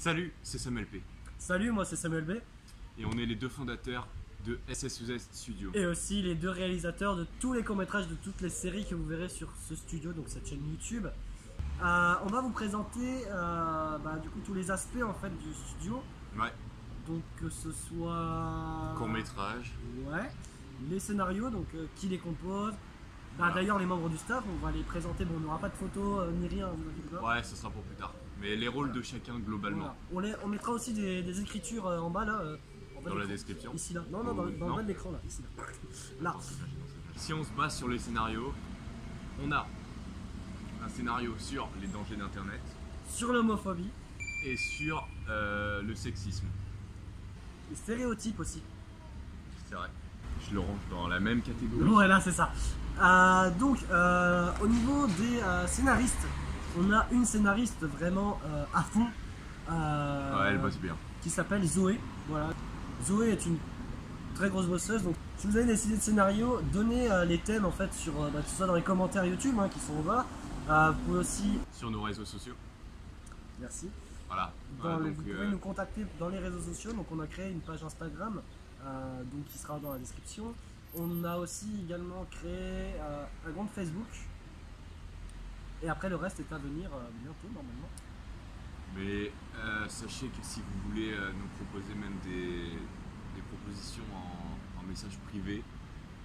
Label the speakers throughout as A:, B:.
A: Salut, c'est Samuel P.
B: Salut, moi c'est Samuel B.
A: Et on est les deux fondateurs de SSUZ Studio.
B: Et aussi les deux réalisateurs de tous les courts-métrages de toutes les séries que vous verrez sur ce studio, donc cette chaîne YouTube. On va vous présenter du coup tous les aspects en fait du studio.
A: Ouais.
B: Donc que ce soit
A: Court métrage.
B: Ouais. Les scénarios, donc qui les compose.
A: Voilà.
B: D'ailleurs les membres du staff, on va les présenter. Bon, on n'aura pas de photos ni rien, vous inquiétez pas.
A: Ouais, ça sera pour plus tard. Mais les rôles de chacun globalement.
B: Voilà. On mettra aussi des écritures en bas là.
A: Dans la description.
B: Ici là. Non, dans le bas de l'écran là. Ici là. Là.
A: Si on se base sur les scénarios, on a un scénario sur les dangers d'internet
B: Sur l'homophobie.
A: et sur le sexisme.
B: Les stéréotypes aussi.
A: C'est vrai. Je le range dans la même catégorie.
B: Voilà, c'est ça. Au niveau des scénaristes, on a une scénariste vraiment à fond.
A: Ouais, elle bosse bien.
B: Qui s'appelle Zoé. Voilà. Zoé est une très grosse bosseuse. Donc, si vous avez des idées de scénario, donnez les thèmes en fait sur, que ce soit dans les commentaires YouTube qui sont en bas. Vous pouvez aussi.
A: Sur nos réseaux sociaux.
B: Merci.
A: Voilà.
B: Vous pouvez nous contacter dans les réseaux sociaux. Donc, on a créé une page Instagram, qui sera dans la description. On a aussi également créé un compte Facebook. Et après, le reste est à venir bientôt, normalement.
A: Mais sachez que si vous voulez nous proposer même des propositions en message privé,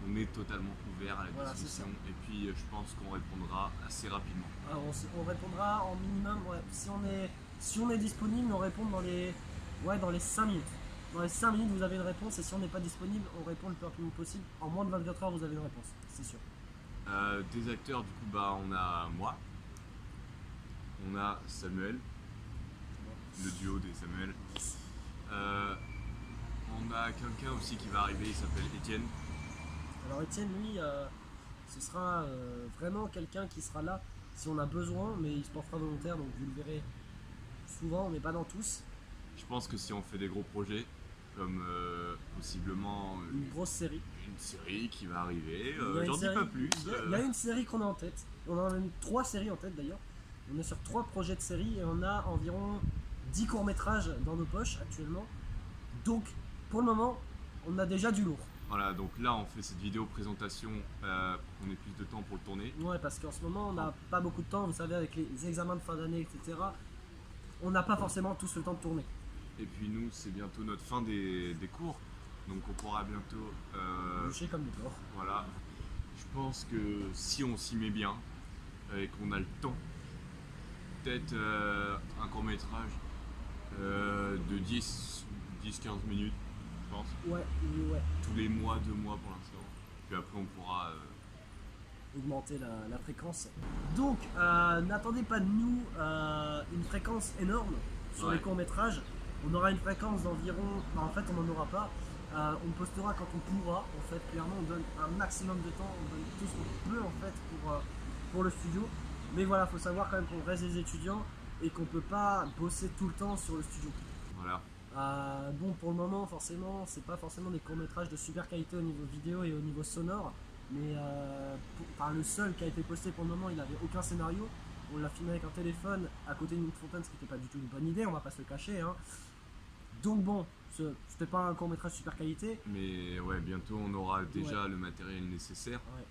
A: on est totalement ouvert à la discussion. Et puis je pense qu'on répondra assez rapidement.
B: Alors, on répondra en minimum, si on est disponible, on répond dans les 5 minutes. Dans les 5 minutes, vous avez une réponse, et si on n'est pas disponible, on répond le plus rapidement possible. En moins de 24 heures, vous avez une réponse, c'est sûr.
A: Des acteurs, du coup, on a moi, on a Samuel, le duo des Samuel. On a quelqu'un aussi qui va arriver, il s'appelle Étienne.
B: Alors Étienne, lui, ce sera vraiment quelqu'un qui sera là si on a besoin, mais il se portera volontaire, donc vous le verrez souvent, mais pas dans tous.
A: Je pense que si on fait des gros projets, comme possiblement
B: une grosse série.
A: Une série qui va arriver, j'en dis pas plus.
B: Il y a une série qu'on a en tête, on en a même 3 séries en tête d'ailleurs. On est sur 3 projets de série et on a environ 10 courts-métrages dans nos poches actuellement. Donc pour le moment, on a déjà du lourd.
A: Voilà, donc là on fait cette vidéo présentation pour qu'on ait plus de temps pour le tourner.
B: Ouais, parce qu'en ce moment on n'a pas beaucoup de temps, vous savez, avec les examens de fin d'année, etc. On n'a pas forcément tous le temps de tourner.
A: Et puis nous, c'est bientôt notre fin des cours, donc on pourra bientôt
B: boucher comme du porc.
A: Voilà, je pense que si on s'y met bien et qu'on a le temps, peut-être un court métrage de 10-15 minutes, je pense.
B: Ouais.
A: Tous les mois, 2 mois pour l'instant. Puis après on pourra
B: augmenter la fréquence. Donc n'attendez pas de nous une fréquence énorme sur les courts métrages. On aura une fréquence d'environ, en fait on n'en aura pas. On postera quand on pourra. En fait, clairement on donne un maximum de temps, on donne tout ce qu'on peut en fait pour le studio. Mais voilà, faut savoir quand même qu'on reste des étudiants et qu'on peut pas bosser tout le temps sur le studio.
A: Voilà.
B: Bon, pour le moment, forcément, c'est pas forcément des courts-métrages de super qualité au niveau vidéo et au niveau sonore, mais le seul qui a été posté pour le moment, il n'avait aucun scénario. On l'a filmé avec un téléphone à côté d'une fontaine, ce qui n'était pas du tout une bonne idée, on va pas se le cacher. Donc bon, c'était pas un court-métrage super qualité.
A: Mais ouais, bientôt on aura déjà le matériel nécessaire.
B: Ouais.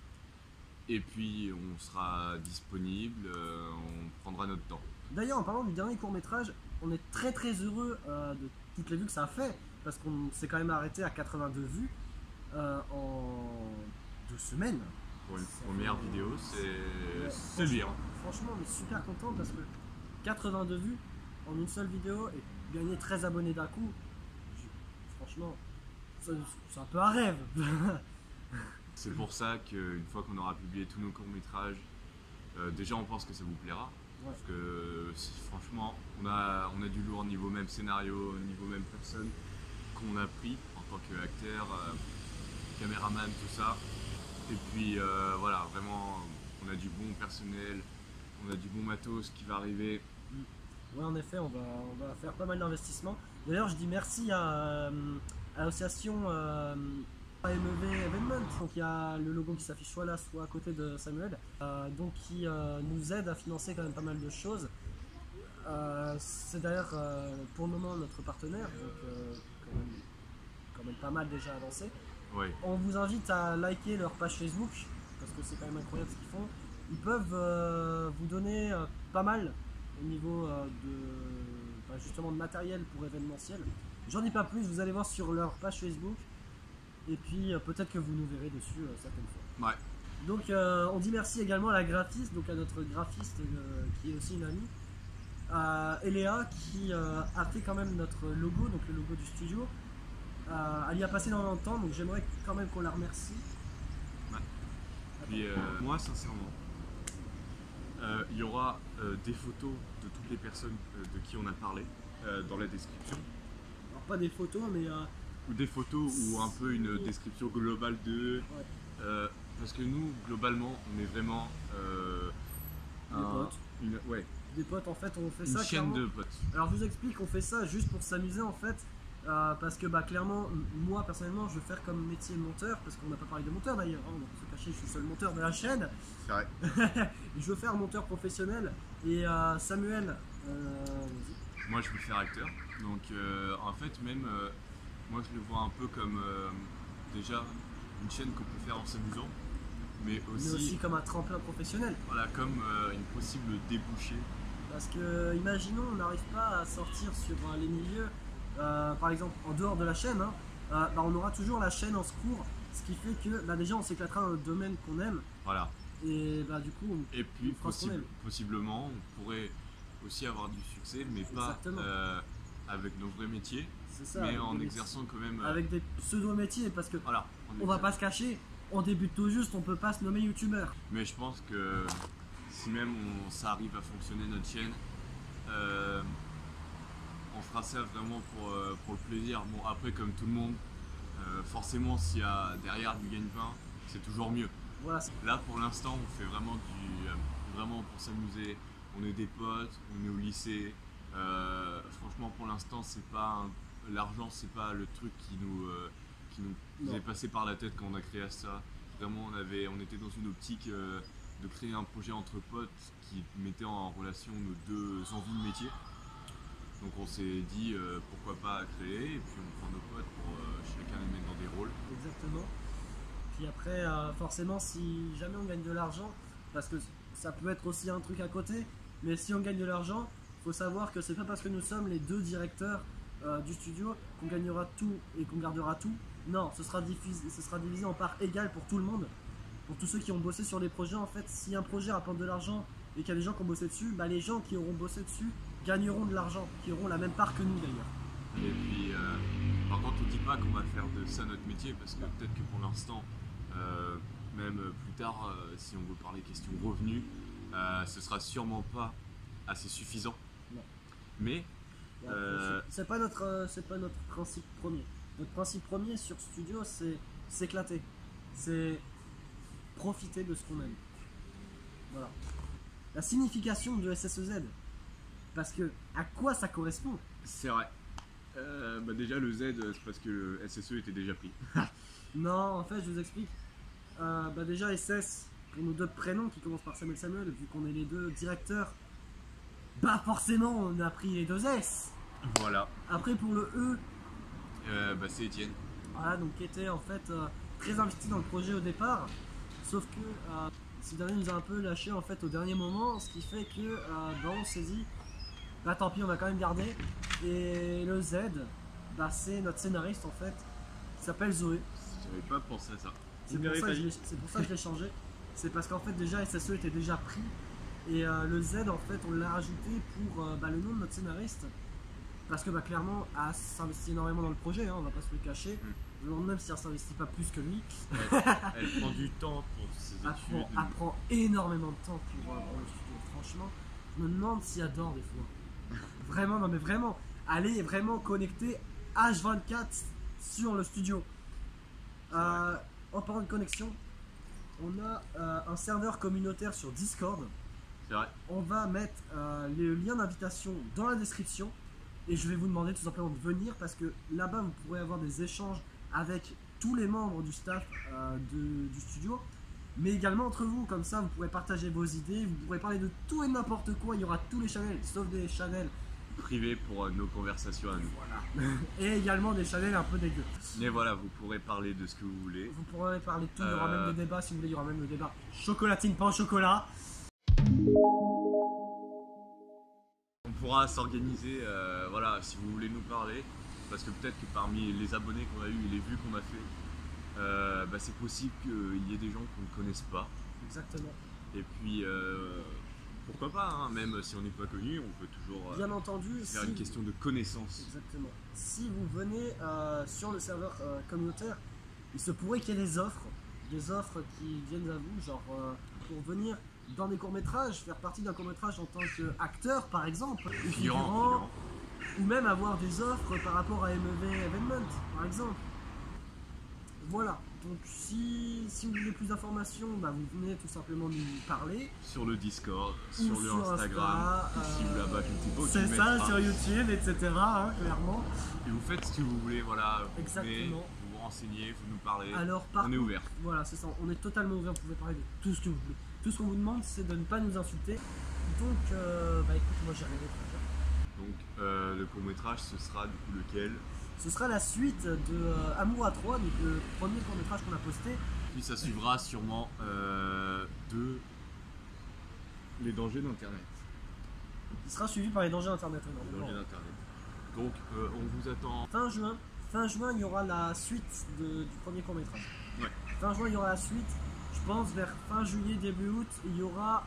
A: Et puis on sera disponible, on prendra notre temps.
B: D'ailleurs, en parlant du dernier court-métrage, on est très heureux de toutes les vues que ça a fait, parce qu'on s'est quand même arrêté à 82 vues en 2 semaines.
A: Pour une première vidéo, c'est bien.
B: Franchement, on est super content parce que 82 vues en une seule vidéo et gagner 13 abonnés d'un coup, franchement, c'est un peu un rêve.
A: C'est pour ça qu'une fois qu'on aura publié tous nos courts-métrages, déjà on pense que ça vous plaira. Ouais. Parce que franchement, on a du lourd niveau même scénario, niveau même personne qu'on a pris en tant qu'acteur, caméraman, tout ça. Et puis voilà, vraiment, on a du bon personnel, on a du bon matos qui va arriver.
B: Ouais, en effet, on va faire pas mal d'investissements. D'ailleurs, je dis merci à l'association AMEV Evenement. Donc il y a le logo qui s'affiche soit là, soit à côté de Samuel, donc qui nous aide à financer quand même pas mal de choses. C'est d'ailleurs pour le moment notre partenaire, donc quand même pas mal déjà avancé.
A: Ouais.
B: On vous invite à liker leur page Facebook parce que c'est quand même incroyable ce qu'ils font. Ils peuvent vous donner pas mal au niveau justement de matériel pour événementiel. J'en dis pas plus, vous allez voir sur leur page Facebook et puis peut-être que vous nous verrez dessus certaines fois.
A: Ouais.
B: Donc on dit merci également à la graphiste, donc à notre graphiste qui est aussi une amie, Eléa, qui a fait quand même notre logo, donc le logo du studio. Elle y a passé énormément de temps, donc j'aimerais quand même qu'on la remercie.
A: Ouais. Puis moi sincèrement, il y aura des photos de toutes les personnes de qui on a parlé dans la description.
B: Alors pas des photos, mais
A: ou des photos ou un peu une description globale d'eux.
B: Ouais.
A: Parce que nous, globalement, on est vraiment
B: des potes.
A: Ouais.
B: Des potes, en fait, on fait
A: Une
B: ça
A: chaîne
B: clairement.
A: de potes.
B: Alors je vous explique, on fait ça juste pour s'amuser en fait. Parce que clairement, moi personnellement, je veux faire comme métier monteur, parce qu'on n'a pas parlé de monteur d'ailleurs, hein, on va pas se cacher, je suis le seul monteur de la chaîne.
A: C'est vrai.
B: Je veux faire monteur professionnel. Et Samuel, vas-y.
A: Moi, je veux faire acteur. Donc, en fait, même moi, je le vois un peu comme déjà une chaîne qu'on peut faire en s'amusant, mais aussi
B: comme un tremplin professionnel.
A: Voilà, comme une possible débouchée.
B: Parce que, imaginons, on n'arrive pas à sortir sur les milieux, par exemple en dehors de la chaîne, hein, on aura toujours la chaîne en secours, ce qui fait que déjà on s'éclatera dans le domaine qu'on aime.
A: Voilà.
B: Et du coup,
A: et puis possiblement, on pourrait aussi avoir du succès, mais pas avec nos vrais métiers,
B: ça,
A: mais en exerçant quand même.
B: Avec des pseudo-métiers, parce que
A: voilà,
B: on va pas se cacher, on débute tout juste, on peut pas se nommer youtubeur.
A: Mais je pense que si même ça arrive à fonctionner notre chaîne, on fera ça vraiment pour le plaisir. Bon, après, comme tout le monde, forcément, s'il y a derrière du gagne-pain, c'est toujours mieux.
B: Voilà.
A: Là, pour l'instant, on fait vraiment vraiment pour s'amuser. On est des potes, on est au lycée. Franchement, pour l'instant, c'est pas l'argent, c'est pas le truc qui nous est passé par la tête quand on a créé ça. Vraiment, on était dans une optique de créer un projet entre potes qui mettait en relation nos deux envies de métier. Donc on s'est dit pourquoi pas créer, et puis on prend nos potes pour chacun les mettre dans des rôles.
B: Exactement. Puis après, forcément, si jamais on gagne de l'argent, parce que ça peut être aussi un truc à côté, mais si on gagne de l'argent, il faut savoir que c'est pas parce que nous sommes les deux directeurs du studio qu'on gagnera tout et qu'on gardera tout. Non, ce sera divisé en parts égales pour tout le monde. Pour tous ceux qui ont bossé sur les projets, en fait, si un projet rapporte de l'argent et qu'il y a des gens qui ont bossé dessus, les gens qui auront bossé dessus gagneront de l'argent, qui auront la même part que nous d'ailleurs.
A: Et puis, par contre, on ne dit pas qu'on va faire de ça notre métier, parce que peut-être que pour l'instant, même plus tard, si on veut parler question revenus, ce sera sûrement pas assez suffisant.
B: Non.
A: Mais
B: c'est pas notre principe premier. Notre principe premier sur Studio, c'est s'éclater, c'est profiter de ce qu'on aime. Voilà. La signification de SSEZ, parce que à quoi ça correspond?
A: C'est vrai. Déjà le Z, c'est parce que le SSE était déjà pris.
B: Non, en fait, je vous explique. Déjà SS, pour nos deux prénoms qui commencent par Samuel, vu qu'on est les deux directeurs, forcément on a pris les deux S.
A: Voilà.
B: Après pour le E,
A: c'est Étienne.
B: Voilà, donc qui était en fait très investi dans le projet au départ, sauf que ce dernier nous a un peu lâché en fait au dernier moment, ce qui fait que on s'est dit tant pis, on va quand même garder. Et le Z, c'est notre scénariste en fait, qui s'appelle Zoé.
A: J'avais pas pensé à ça.
B: C'est pour ça que je l'ai changé. C'est parce qu'en fait déjà SSE était déjà pris. Et le Z en fait on l'a rajouté pour le nom de notre scénariste. Parce que clairement elle s'investit énormément dans le projet, hein, on va pas se le cacher. Je me demande même si elle s'investit pas plus que lui.
A: Elle prend du temps pour ses études.
B: Elle prend énormément de temps pour le studio. Franchement, je me demande si elle dort des fois. Vraiment, non mais vraiment. Elle est vraiment connectée H24 sur le studio. En parlant de connexion, on a un serveur communautaire sur Discord.
A: C'est vrai.
B: On va mettre les liens d'invitation dans la description. Et je vais vous demander tout simplement de venir parce que là-bas vous pourrez avoir des échanges avec tous les membres du staff du studio, mais également entre vous, comme ça vous pourrez partager vos idées, vous pourrez parler de tout et n'importe quoi, il y aura tous les channels, sauf des channels
A: privés pour nos conversations à nous.
B: Voilà. Et également des channels un peu dégueux.
A: Mais voilà, vous pourrez parler de ce que vous voulez.
B: Vous pourrez parler de tout, il y aura même des débats si vous voulez, il y aura même le débat chocolatine, pas au chocolat.
A: On pourra s'organiser, voilà, si vous voulez nous parler, parce que peut-être que parmi les abonnés qu'on a eu et les vues qu'on a fait, c'est possible qu'il y ait des gens qu'on ne connaisse pas.
B: Exactement.
A: Et puis, pourquoi pas, hein, même si on n'est pas connu, on peut toujours
B: bien entendu,
A: faire une question de connaissance.
B: Exactement. Si vous venez sur le serveur communautaire, il se pourrait qu'il y ait des offres qui viennent à vous, genre pour venir dans des courts-métrages, faire partie d'un court-métrage en tant qu'acteur par exemple, ou figurant, ou même avoir des offres par rapport à MEV Evenement par exemple. Voilà, donc si vous voulez plus d'informations, vous venez tout simplement nous parler.
A: Sur le Discord,
B: sur
A: le Instagram, si vous là-bas, je ne sais pas.
B: C'est ça, sur YouTube, etc. Hein, clairement.
A: Et vous faites ce que vous voulez, voilà.
B: Exactement.
A: Vous vous renseignez, vous nous parlez.
B: Alors,
A: on est ouvert.
B: Voilà, c'est ça, on est totalement ouvert, vous pouvez parler de tout ce que vous voulez. Tout ce qu'on vous demande, c'est de ne pas nous insulter. Donc, écoute, moi j'ai rien d'autre à faire.
A: Donc, le court-métrage, ce sera du coup lequel?
B: Ce sera la suite de Amour à 3, donc le premier court-métrage qu'on a posté.
A: Puis ça suivra sûrement de les dangers d'Internet.
B: Il sera suivi par les dangers d'Internet.
A: Les dangers d'Internet. Donc, on vous attend.
B: Fin juin, il y aura la suite du premier court-métrage.
A: Ouais.
B: Fin juin, il y aura la suite. Je pense vers fin juillet, début août, il y aura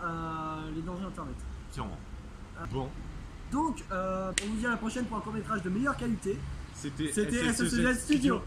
B: les dangers Internet.
A: Sûrement. Bon.
B: Donc, on vous dit à la prochaine pour un court-métrage de meilleure qualité.
A: C'était
B: SSZ Studio.